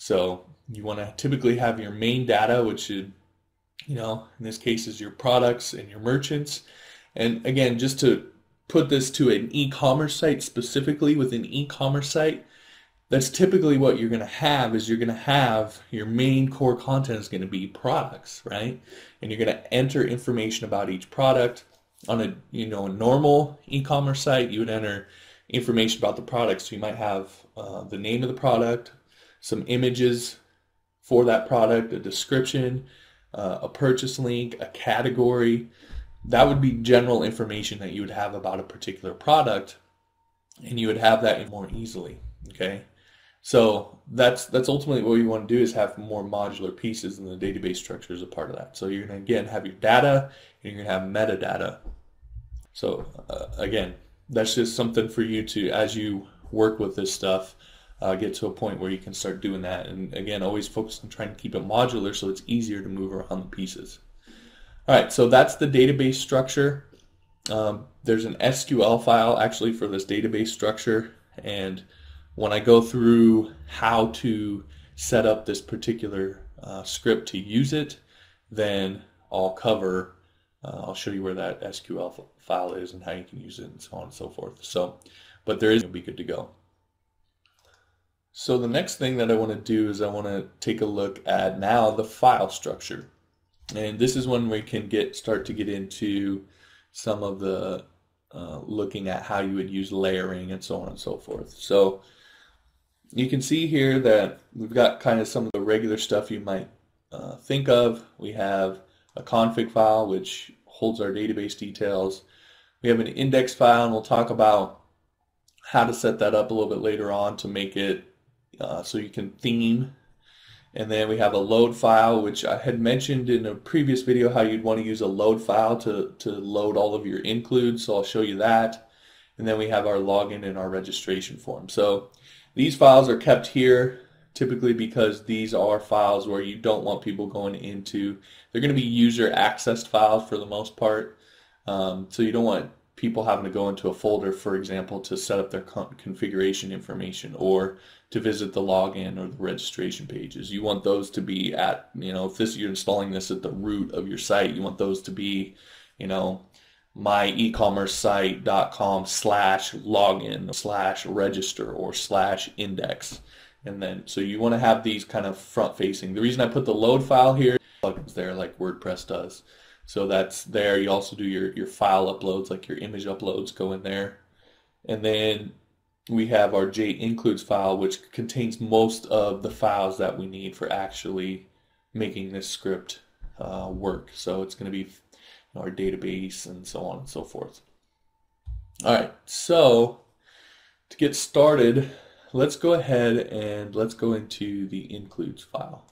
So you want to typically have your main data, which should, in this case is your products and your merchants. And again, just to put this to an e-commerce site specifically, with an e-commerce site, that's typically what you're going to have. Is you're going to have your main core content is going to be products, right? And you're going to enter information about each product. On a a normal e-commerce site, you would enter information about the product. So you might have the name of the product, some images for that product, a description, a purchase link, a category. That would be general information that you would have about a particular product, and you would have that more easily. Okay. So that's ultimately what you want to do, is have more modular pieces, and the database structure is a part of that. So you're going to, again, have your data, and you're going to have metadata. So again, that's just something for you to, as you work with this stuff, get to a point where you can start doing that. And again, always focus on trying to keep it modular so it's easier to move around the pieces. All right, so that's the database structure. There's an SQL file actually for this database structure, and when I go through how to set up this particular script to use it, then I'll show you where that SQL file is and how you can use it and so on and so forth. So, but you'll be good to go. So the next thing that I want to do is I want to take a look at now the file structure. And this is when we can start to get into some of the looking at how you would use layering and so on and so forth. So you can see here that we've got kind of some of the regular stuff you might think of. We have a config file, which holds our database details. We have an index file, and we'll talk about how to set that up a little bit later on to make it so you can theme. And then we have a load file, which I had mentioned in a previous video how you'd want to use a load file to load all of your includes, so I'll show you that. And then we have our login and our registration form. So these files are kept here typically because these are files where you don't want people going into, they're going to be user accessed files for the most part. So you don't want people having to go into a folder, for example, to set up their configuration information or to visit the login or the registration pages. You want those to be at, if you're installing this at the root of your site, you want those to be, myecommercesite.com/login/register or /index. And then, so you want to have these kind of front facing. The reason I put the load file here, plugins there like WordPress does. So that's there. You also do your file uploads, like your image uploads go in there. And then we have our jincludes file, which contains most of the files that we need for actually making this script work. So it's going to be our database and so on and so forth. All right, so to get started, let's go ahead and let's go into the includes file.